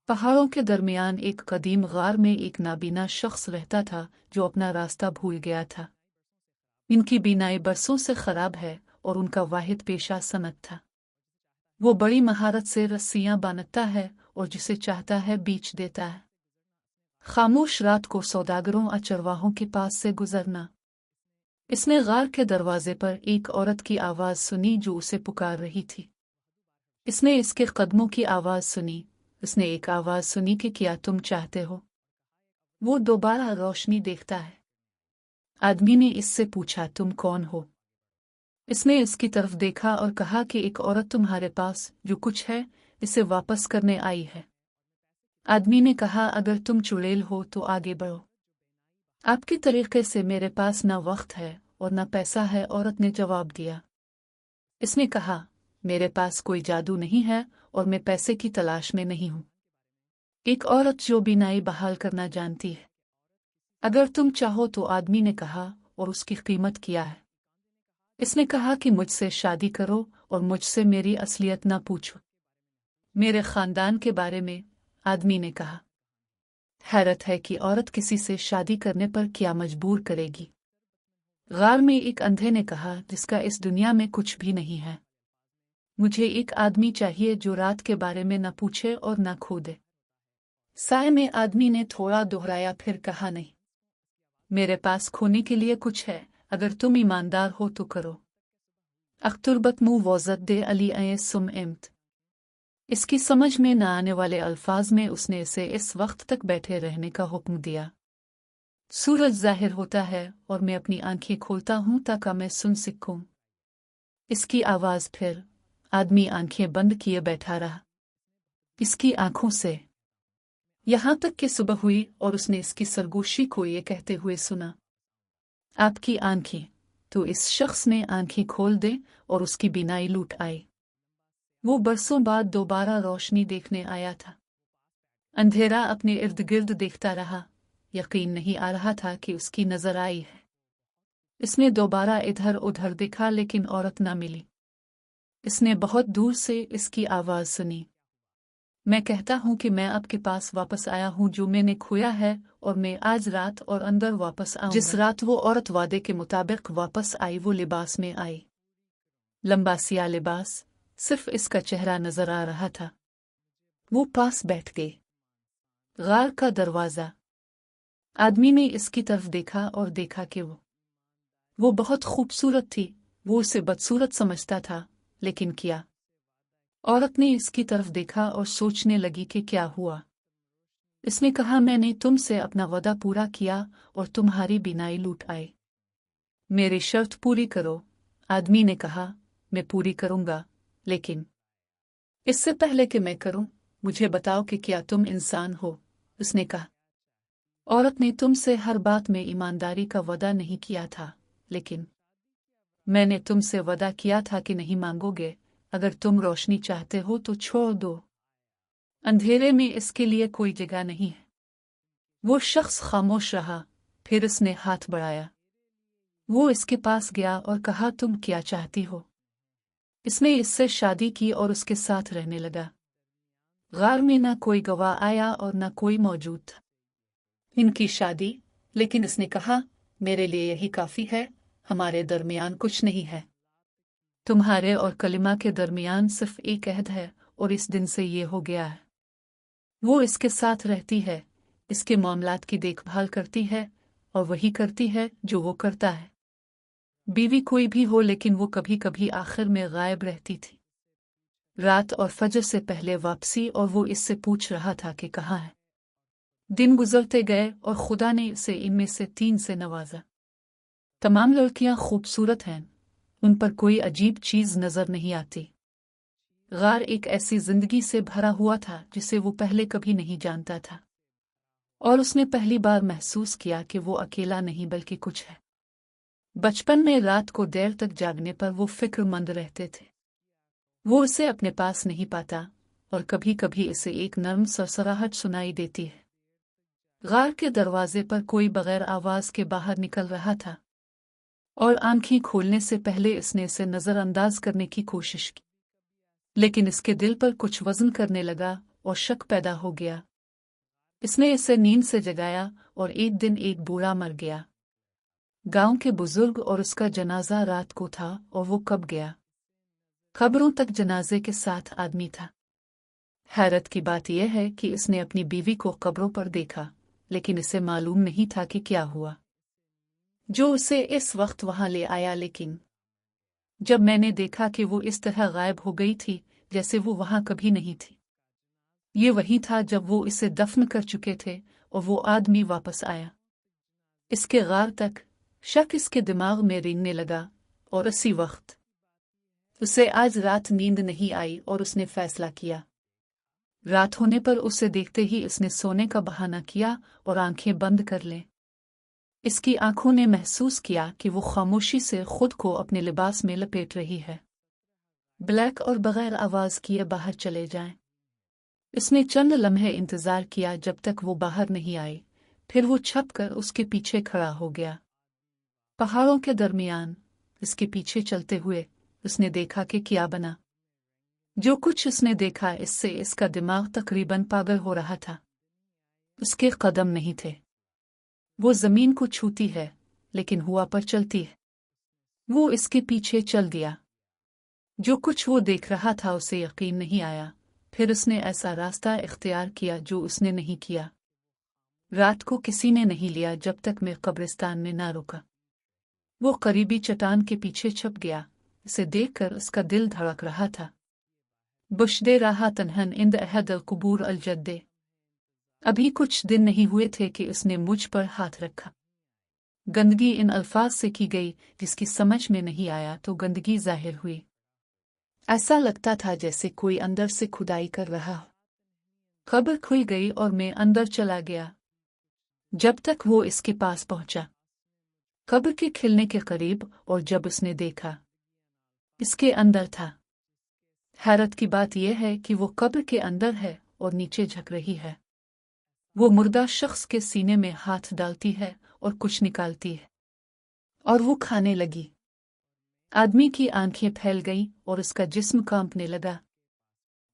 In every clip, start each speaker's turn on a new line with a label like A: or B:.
A: पहाड़ों के दरमियान एक कदीम गार में एक नाबीना शख्स रहता था जो अपना रास्ता भूल गया था। इनकी बीनाई बरसों से खराब है और उनका वाहिद पेशा सनत था। वो बड़ी महारत से रस्सियां बांधता है और जिसे चाहता है बीच देता है। खामोश रात को सौदागरों और चरवाहों के पास से गुजरना। इसने गार के दरवाजे पर एक औरत की आवाज़ सुनी जो उसे पुकार रही थी। इसने इसके कदमों की आवाज़ सुनी। उसने एक आवाज़ सुनी कि क्या तुम चाहते हो। वो दोबारा रोशनी देखता है। आदमी ने इससे पूछा तुम कौन हो। इसने इसकी तरफ देखा और कहा कि एक औरत तुम्हारे पास जो कुछ है इसे वापस करने आई है। आदमी ने कहा अगर तुम चुड़ैल हो तो आगे बढ़ो। आपके तरीके से मेरे पास ना वक्त है और ना पैसा है। औरत ने जवाब दिया। इसने कहा मेरे पास कोई जादू नहीं है और मैं पैसे की तलाश में नहीं हूं। एक औरत जो बीनाई बहाल करना जानती है। अगर तुम चाहो तो आदमी ने कहा और उसकी कीमत क्या है। इसने कहा कि मुझसे शादी करो और मुझसे मेरी असलियत ना पूछो। मेरे खानदान के बारे में। आदमी ने कहा। हैरत है कि औरत किसी से शादी करने पर क्या मजबूर करेगी। गार में एक अंधे ने कहा जिसका इस दुनिया में कुछ भी नहीं है। मुझे एक आदमी चाहिए जो रात के बारे में न पूछे और न खोदे। साय में आदमी ने थोड़ा दोहराया फिर कहा नहीं। मेरे पास खोने के लिए कुछ है। अगर तुम ईमानदार हो तो करो। अख्तुरबत मुँह वज़द दे अली सुम इम्त। इसकी समझ में न आने वाले अल्फाज में उसने इसे इस वक्त तक बैठे रहने का हुक्म दिया। सूरज ज़ाहिर होता है और मैं अपनी आंखें खोलता हूँ ताकि मैं सुन सकूं। इसकी आवाज़ फिर। आदमी आंखें बंद किए बैठा रहा। इसकी आंखों से यहाँ तक कि सुबह हुई और उसने इसकी सरगोशी को ये कहते हुए सुना। आपकी आंखें। तो इस शख्स ने आंखें खोल दे और उसकी बीनाई लूट आई। वो बरसों बाद दोबारा रोशनी देखने आया था। अंधेरा अपने इर्द गिर्द देखता रहा। यकीन नहीं आ रहा था कि उसकी नजर आई है। इसने दोबारा इधर उधर देखा लेकिन औरत ना मिली। इसने बहुत दूर से इसकी आवाज़ सुनी। मैं कहता हूँ कि मैं आपके पास वापस आया हूँ जो मैंने खोया है और मैं आज रात और अंदर वापस आऊंगा। जिस रात वो औरत वादे के मुताबिक वापस आई वो लिबास में आई। लंबा सिया लिबास। सिर्फ इसका चेहरा नजर आ रहा था। वो पास बैठ गई। गार का दरवाज़ा। आदमी ने इसकी तरफ देखा और देखा कि वो बहुत खूबसूरत थी। वो उसे बदसूरत समझता था। लेकिन क्या। औरत ने इसकी तरफ देखा और सोचने लगी कि क्या हुआ। इसने कहा मैंने तुमसे अपना वादा पूरा किया और तुम्हारी बीनाई लूट आई। मेरी शर्त पूरी करो। आदमी ने कहा मैं पूरी करूंगा लेकिन इससे पहले कि मैं करूं मुझे बताओ कि क्या तुम इंसान हो। उसने कहा। औरत ने तुमसे हर बात में ईमानदारी का वादा नहीं किया था लेकिन मैंने तुमसे वादा किया था कि नहीं मांगोगे। अगर तुम रोशनी चाहते हो तो छोड़ दो। अंधेरे में इसके लिए कोई जगह नहीं है। वो शख्स खामोश रहा। फिर उसने हाथ बढ़ाया। वो इसके पास गया और कहा तुम क्या चाहती हो। इसने इससे शादी की और उसके साथ रहने लगा। गार में ना कोई गवाह आया और ना कोई मौजूद था। इनकी शादी। लेकिन इसने कहा मेरे लिए यही काफी है। हमारे दरमियान कुछ नहीं है। तुम्हारे और कलिमा के दरमियान सिर्फ एक अहद है और इस दिन से ये हो गया है। वो इसके साथ रहती है। इसके मामलात की देखभाल करती है और वही करती है जो वो करता है। बीवी कोई भी हो लेकिन वो कभी कभी आखिर में गायब रहती थी। रात और फजर से पहले वापसी और वो इससे पूछ रहा था कि कहाँ है। दिन गुजरते गए और खुदा ने इसे इनमें से 3 से नवाजा। तमाम लड़कियां खूबसूरत हैं। उन पर कोई अजीब चीज नजर नहीं आती। गार एक ऐसी जिंदगी से भरा हुआ था जिसे वो पहले कभी नहीं जानता था। और उसने पहली बार महसूस किया कि वो अकेला नहीं बल्कि कुछ है। बचपन में रात को देर तक जागने पर वो फिक्रमंद रहते थे। वो उसे अपने पास नहीं पाता और कभी कभी इसे एक नर्म सरसराहट सुनाई देती है। गार के दरवाजे पर कोई बगैर आवाज के बाहर निकल रहा था और आंखें खोलने से पहले इसने इसे नजरअंदाज करने की कोशिश की। लेकिन इसके दिल पर कुछ वजन करने लगा और शक पैदा हो गया। इसने इसे नींद से जगाया और एक दिन एक बूढ़ा मर गया। गांव के बुजुर्ग और उसका जनाजा रात को था और वो कब गया? खबरों तक जनाजे के साथ आदमी था। हैरत की बात यह है कि इसने अपनी बीवी को कब्रों पर देखा, लेकिन इसे मालूम नहीं था कि क्या हुआ जो उसे इस वक्त वहां ले आया। लेकिन जब मैंने देखा कि वो इस तरह गायब हो गई थी जैसे वो वहां कभी नहीं थी। ये वही था जब वो इसे दफन कर चुके थे और वो आदमी वापस आया। इसके गार तक शक इसके दिमाग में रेंगने लगा और इसी वक्त उसे आज रात नींद नहीं आई और उसने फैसला किया। रात होने पर उसे देखते ही इसने सोने का बहाना किया और आंखें बंद कर लें। इसकी आंखों ने महसूस किया कि वो खामोशी से खुद को अपने लिबास में लपेट रही है। ब्लैक और बगैर आवाज किए बाहर चले जाएं। इसने चंद लम्हे इंतजार किया जब तक वो बाहर नहीं आई, फिर वो छपकर उसके पीछे खड़ा हो गया। पहाड़ों के दरमियान इसके पीछे चलते हुए उसने देखा कि क्या बना। जो कुछ उसने देखा इससे इसका दिमाग तकरीबन पागल हो रहा था। उसके कदम नहीं थे। वो जमीन को छूती है लेकिन हवा पर चलती है। वो इसके पीछे चल दिया। जो कुछ वो देख रहा था उसे यकीन नहीं आया। फिर उसने ऐसा रास्ता इख्तियार किया जो उसने नहीं किया। रात को किसी ने नहीं लिया जब तक मैं कब्रिस्तान में ना रुका। वो करीबी चट्टान के पीछे छप गया। इसे देखकर उसका दिल धड़क रहा था। बुशदे रहा तन्हन इंद अहद अल कुबूर अल जद्दे। अभी कुछ दिन नहीं हुए थे कि उसने मुझ पर हाथ रखा। गंदगी इन अल्फाज से की गई जिसकी समझ में नहीं आया तो गंदगी जाहिर हुई। ऐसा लगता था जैसे कोई अंदर से खुदाई कर रहा हो। कब्र खुल गई और मैं अंदर चला गया। जब तक वो इसके पास पहुंचा, कब्र के खिलने के करीब, और जब उसने देखा इसके अंदर था। हैरत की बात यह है कि वो कब्र के अंदर है और नीचे झुक रही है। वो मुर्दा शख्स के सीने में हाथ डालती है और कुछ निकालती है और वो खाने लगी। आदमी की आंखें फैल गईं और उसका जिस्म कांपने लगा।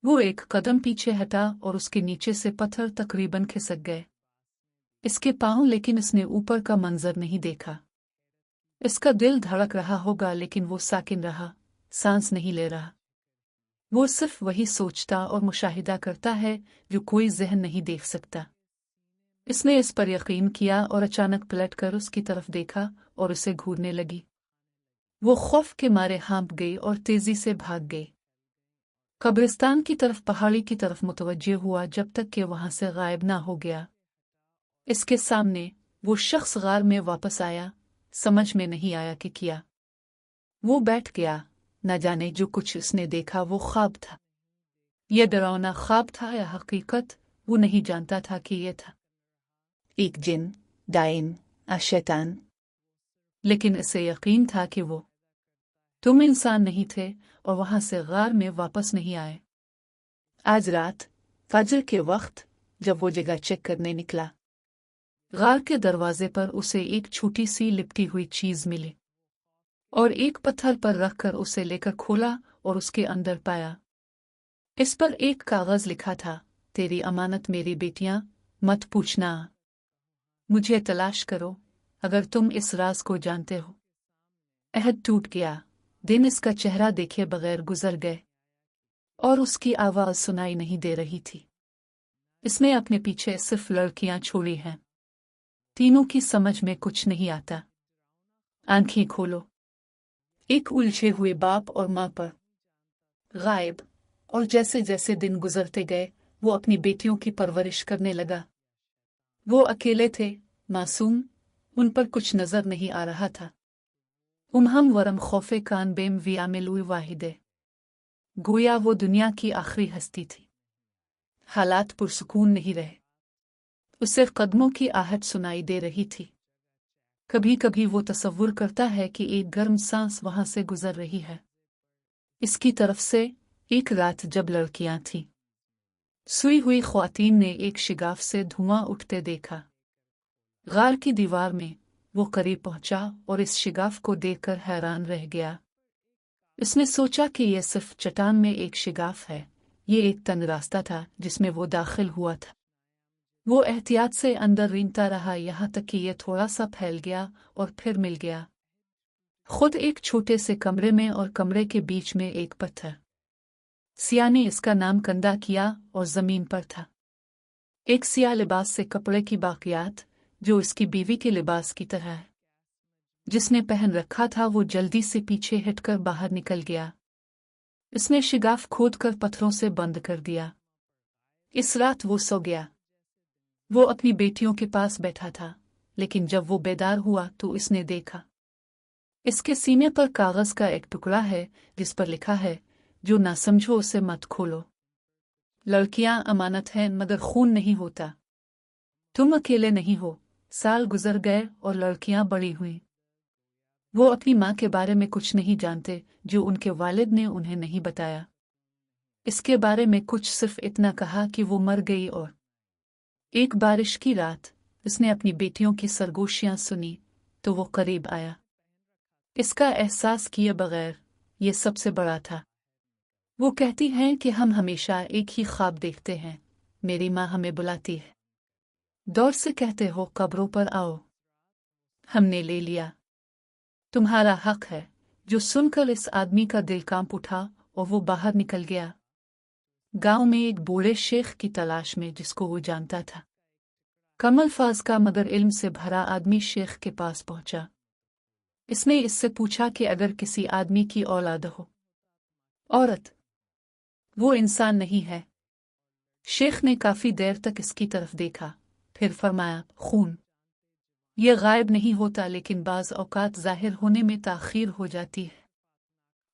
A: वो एक कदम पीछे हटा और उसके नीचे से पत्थर तकरीबन खिसक गए। इसके पांव, लेकिन इसने ऊपर का मंजर नहीं देखा। इसका दिल धड़क रहा होगा लेकिन वो साकिन रहा, सांस नहीं ले रहा। वो सिर्फ वही सोचता और मुशाहिदा करता है जो कोई ज़हन नहीं देख सकता। इसने इस पर यकीन किया और अचानक पलटकर उसकी तरफ देखा और उसे घूरने लगी। वो खौफ के मारे हाँप गई और तेजी से भाग गई। कब्रिस्तान की तरफ, पहाड़ी की तरफ मुतवज्जे हुआ जब तक कि वहां से गायब ना हो गया। इसके सामने वो शख्स गार में वापस आया। समझ में नहीं आया कि क्या। वो बैठ गया। न जाने जो कुछ उसने देखा वो ख्वाब था, यह डरावना ख्वाब था या हकीकत, वो नहीं जानता था कि यह था एक जिन, डायन, शैतान। लेकिन इसे यकीन था कि वो तुम इंसान नहीं थे और वहां से गार में वापस नहीं आए। आज रात फजर के वक्त जब वो जगह चेक करने निकला, गार के दरवाजे पर उसे एक छोटी सी लिपटी हुई चीज मिली और एक पत्थर पर रखकर उसे लेकर खोला और उसके अंदर पाया। इस पर एक कागज लिखा था, तेरी अमानत मेरी बेटियां, मत पूछना, मुझे तलाश करो अगर तुम इस राज को जानते हो। अहद टूट गया। दिन इसका चेहरा देखे बगैर गुजर गए और उसकी आवाज सुनाई नहीं दे रही थी। इसने अपने पीछे सिर्फ लड़कियां छोड़ी हैं। तीनों की समझ में कुछ नहीं आता। आंखें खोलो। एक उलझे हुए बाप और मां पर गायब, और जैसे जैसे दिन गुजरते गए वो अपनी बेटियों की परवरिश करने लगा। वो अकेले थे, मासूम, उन पर कुछ नजर नहीं आ रहा था। उमहम वरम खौफे कान बेम वियामिलुई वाहिदे। गोया वो दुनिया की आखिरी हस्ती थी। हालात पुरसुकून नहीं रहे। उसे कदमों की आहट सुनाई दे रही थी। कभी कभी वो तसव्वुर करता है कि एक गर्म सांस वहां से गुजर रही है, इसकी तरफ से। एक रात जब लड़कियां थीं, सुई हुई ख्वातीन ने एक शिगाफ से धुआं उठते देखा। गार की दीवार में वो करीब पहुंचा और इस शिगाफ को देखकर हैरान रह गया। इसने सोचा कि यह सिर्फ चट्टान में एक शिगाफ है ये एक तंग रास्ता था जिसमें वो दाखिल हुआ था। वो एहतियात से अंदर रेंगता रहा, यहाँ तक कि ये थोड़ा सा फैल गया और फिर मिल गया खुद एक छोटे से कमरे में, और कमरे के बीच में एक पत्थर। सिया ने इसका नाम कंधा किया और जमीन पर था एक सिया लिबास से कपड़े की बाकियात, जो इसकी बीवी के लिबास की तरह है जिसने पहन रखा था। वो जल्दी से पीछे हटकर बाहर निकल गया। इसने शिगाफ खोदकर पत्थरों से बंद कर दिया। इस रात वो सो गया। वो अपनी बेटियों के पास बैठा था, लेकिन जब वो बेदार हुआ तो इसने देखा इसके सीने पर कागज का एक टुकड़ा है जिस पर लिखा है, जो ना समझो उसे मत खोलो। लड़कियां अमानत हैं मगर खून नहीं होता। तुम अकेले नहीं हो। साल गुजर गए और लड़कियां बड़ी हुईं। वो अपनी माँ के बारे में कुछ नहीं जानते, जो उनके वालिद ने उन्हें नहीं बताया। इसके बारे में कुछ सिर्फ इतना कहा कि वो मर गई। और एक बारिश की रात उसने अपनी बेटियों की सरगोशियां सुनी तो वो करीब आया। इसका एहसास किए बगैर ये सबसे बड़ा था। वो कहती हैं कि हम हमेशा एक ही ख्वाब देखते हैं। मेरी माँ हमें बुलाती है, दौर से कहते हो कब्रों पर आओ। हमने ले लिया। तुम्हारा हक है। जो सुनकर इस आदमी का दिल कांप उठा और वो बाहर निकल गया गांव में एक बूढ़े शेख की तलाश में जिसको वो जानता था। कमल फाज का मगर इल्म से भरा आदमी शेख के पास पहुंचा। इसने इससे पूछा कि अगर किसी आदमी की औलाद हो, औरत, वो इंसान नहीं है। शेख ने काफी देर तक इसकी तरफ देखा, फिर फरमाया, खून ये गायब नहीं होता, लेकिन बाज औकात जाहिर होने में ताखीर हो जाती है।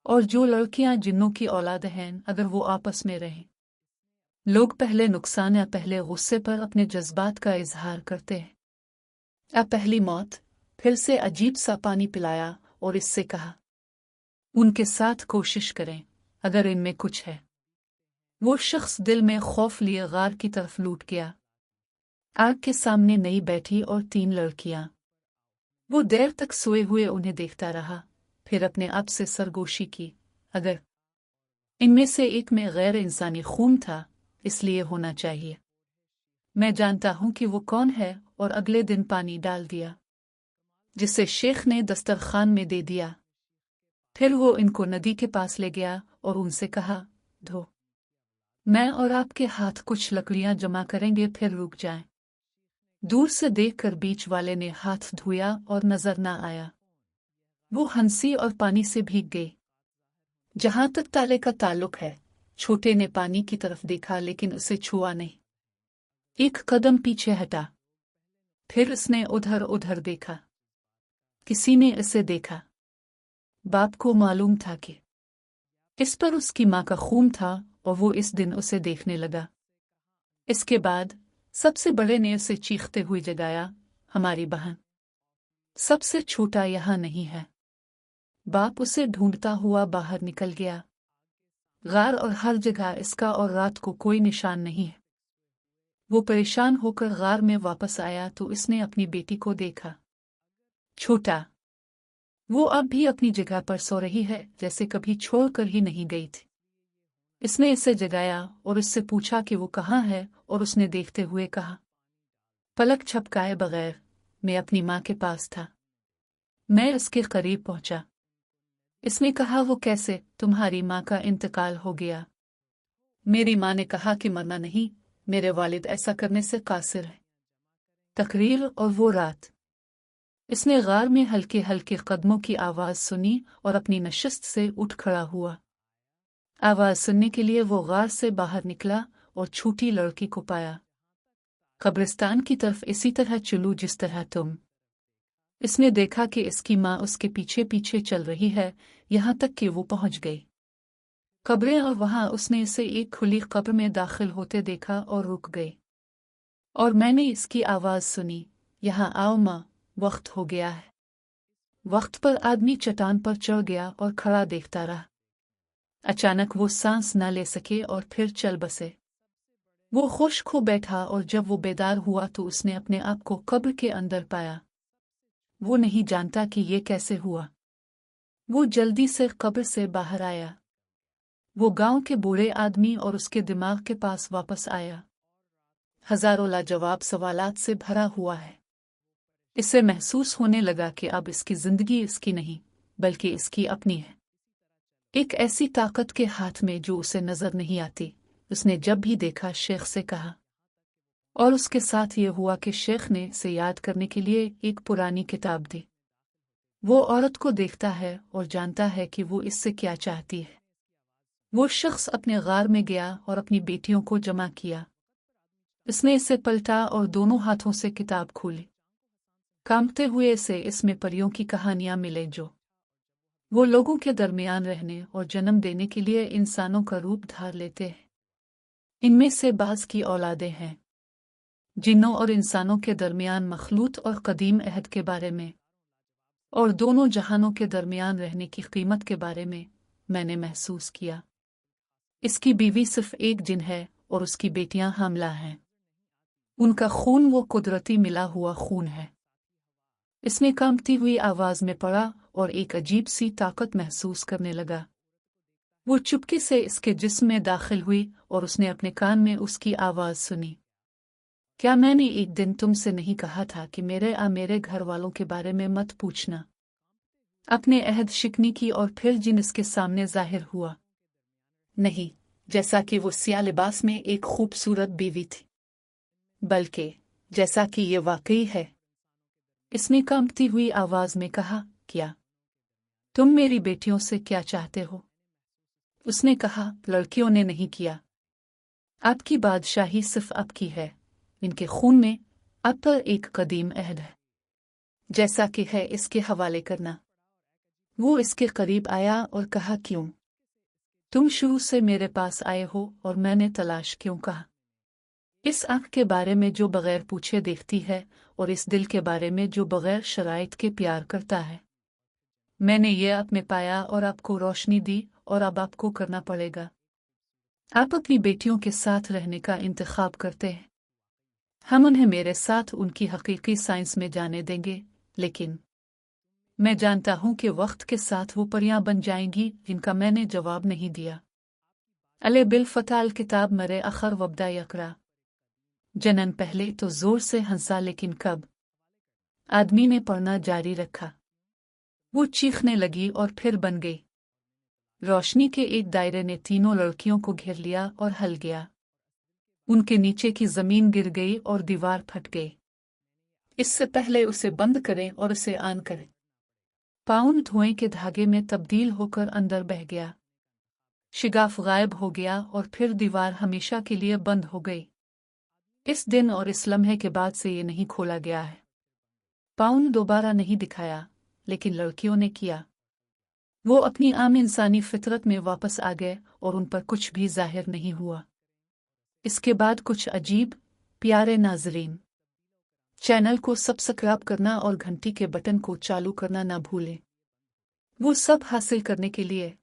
A: और जो लड़कियां जिन्नों की औलाद हैं, अगर वो आपस में रहें, लोग पहले नुकसान या पहले गुस्से पर अपने जज्बात का इजहार करते हैं। अब पहली मौत। फिर से अजीब सा पानी पिलाया और इससे कहा, उनके साथ कोशिश करें अगर इनमें कुछ है। वो शख्स दिल में खौफ लिए गार की तरफ लूट गया। आग के सामने नहीं बैठी और 3 लड़कियां। वो देर तक सोए हुए उन्हें देखता रहा, फिर अपने आप से सरगोशी की, अगर इनमें से एक में गैर इंसानी खून था, इसलिए होना चाहिए। मैं जानता हूं कि वो कौन है। और अगले दिन पानी डाल दिया, जिसे शेख ने दस्तरखान में दे दिया। फिर वो इनको नदी के पास ले गया और उनसे कहा, धो। मैं और आपके हाथ कुछ लकड़ियां जमा करेंगे, फिर रुक जाएं। दूर से देखकर बीच वाले ने हाथ धोया और नजर ना आया। वो हंसी और पानी से भीग गई। जहां तक ताले का ताल्लुक है, छोटे ने पानी की तरफ देखा लेकिन उसे छुआ नहीं। एक कदम पीछे हटा। फिर उसने उधर उधर देखा। किसी ने इसे देखा। बाप को मालूम था कि इस पर उसकी माँ का खून था और वो इस दिन उसे देखने लगा। इसके बाद सबसे बड़े ने उसे चीखते हुए जगाया, हमारी बहन। सबसे छोटा यहाँ नहीं है। बाप उसे ढूंढता हुआ बाहर निकल गया। गार और हर जगह इसका और रात को कोई निशान नहीं है। वो परेशान होकर गार में वापस आया तो इसने अपनी बेटी को देखा। छोटा। वो अब भी अपनी जगह पर सो रही है, जैसे कभी छोड़कर ही नहीं गई थी। इसने इसे जगाया और इससे पूछा कि वो कहाँ है, और उसने देखते हुए कहा, पलक झपकाए बगैर, मैं अपनी माँ के पास था। मैं उसके करीब पहुंचा। इसने कहा, वो कैसे? तुम्हारी माँ का इंतकाल हो गया। मेरी माँ ने कहा कि मरना नहीं, मेरे वालिद ऐसा करने से कासिर है। तकरीर। और वो रात इसने गार में हल्के हल्के कदमों की आवाज़ सुनी और अपनी नशिस्त से उठ खड़ा हुआ। आवाज़ सुनने के लिए वो गार से बाहर निकला और छोटी लड़की को पाया। कब्रिस्तान की तरफ इसी तरह चलूं जिस तरह तुम। इसने देखा कि इसकी माँ उसके पीछे पीछे चल रही है, यहाँ तक कि वो पहुंच गई कब्रें, और वहां उसने इसे एक खुली कब्र में दाखिल होते देखा और रुक गई। और मैंने इसकी आवाज़ सुनी, यहाँ आओ माँ, वक्त हो गया है। वक्त पर आदमी चट्टान पर चढ़ गया और खड़ा देखता रहा। अचानक वो सांस न ले सके और फिर चल बसे। वो खुश्क हो बैठा और जब वो बेदार हुआ तो उसने अपने आप को कब्र के अंदर पाया। वो नहीं जानता कि ये कैसे हुआ। वो जल्दी से कब्र से बाहर आया। वो गांव के बूढ़े आदमी और उसके दिमाग के पास वापस आया। हजारों लाजवाब सवालात से भरा हुआ है। इससे महसूस होने लगा कि अब इसकी जिंदगी इसकी नहीं बल्कि इसकी अपनी है, एक ऐसी ताकत के हाथ में जो उसे नजर नहीं आती। उसने जब भी देखा शेख से कहा, और उसके साथ ये हुआ कि शेख ने इसे याद करने के लिए एक पुरानी किताब दी। वो औरत को देखता है और जानता है कि वो इससे क्या चाहती है। वो शख्स अपने गार में गया और अपनी बेटियों को जमा किया। इसने इसे पलटा और दोनों हाथों से किताब खोली। कांपते हुए इसे इसमें परियों की कहानियां मिले जो वो लोगों के दरमियान रहने और जन्म देने के लिए इंसानों का रूप धार लेते हैं। इनमें से बाज की औलादें हैं जिन्नों और इंसानों के दरमियान मखलूत और कदीम अहद के बारे में, और दोनों जहानों के दरमियान रहने की कीमत के बारे में मैंने महसूस किया। इसकी बीवी सिर्फ एक जिन है और उसकी बेटियां हामला हैं। उनका खून वो कुदरती मिला हुआ खून है। इसने कांपती हुई आवाज में पड़ा और एक अजीब सी ताकत महसूस करने लगा। वो चुपके से इसके जिस्म में दाखिल हुई और उसने अपने कान में उसकी आवाज सुनी। क्या मैंने एक दिन तुमसे नहीं कहा था कि मेरे घर वालों के बारे में मत पूछना? अपने अहद शिकनी की और फिर जिन इसके सामने जाहिर हुआ। नहीं जैसा कि वो सिया लिबास में एक खूबसूरत बीवी थी, बल्कि जैसा कि ये वाकई है। इसने कांपती हुई आवाज में कहा, क्या तुम मेरी बेटियों से क्या चाहते हो? उसने कहा, लड़कियों ने नहीं किया। आपकी बादशाही सिर्फ आपकी है। इनके खून में अब पर एक कदीम अहद है, जैसा कि है इसके हवाले करना। वो इसके करीब आया और कहा, क्यों? तुम शुरू से मेरे पास आए हो और मैंने तलाश क्यों कहा? इस आंख के बारे में जो बगैर पूछे देखती है और इस दिल के बारे में जो बगैर शराइत के प्यार करता है। मैंने ये आप में पाया और आपको रोशनी दी और अब आपको करना पड़ेगा। आप अपनी बेटियों के साथ रहने का इंतखाब करते हैं। हम उन्हें मेरे साथ उनकी हकीकी साइंस में जाने देंगे, लेकिन मैं जानता हूं कि वक्त के साथ वो परियां बन जाएंगी जिनका मैंने जवाब नहीं दिया। अले बिल फताल किताब मरे अखर वब्दा यकरा। जनन पहले तो जोर से हंसा, लेकिन कब आदमी ने पढ़ना जारी रखा वो चीखने लगी और फिर बन गई। रोशनी के एक दायरे ने तीनों लड़कियों को घेर लिया और हल गया। उनके नीचे की जमीन गिर गई और दीवार फट गई। इससे पहले उसे बंद करें और उसे आन करें। पाउंड धुएं के धागे में तब्दील होकर अंदर बह गया। शिगाफ गायब हो गया और फिर दीवार हमेशा के लिए बंद हो गई। इस दिन और इस लम्हे के बाद से ये नहीं खोला गया है। पाउंड दोबारा नहीं दिखाया, लेकिन लड़कियों ने किया। वो अपनी आम इंसानी फितरत में वापस आ गए और उन पर कुछ भी जाहिर नहीं हुआ। इसके बाद कुछ अजीब। प्यारे नाजरीन, चैनल को सब्सक्राइब करना और घंटी के बटन को चालू करना ना भूलें। वो सब हासिल करने के लिए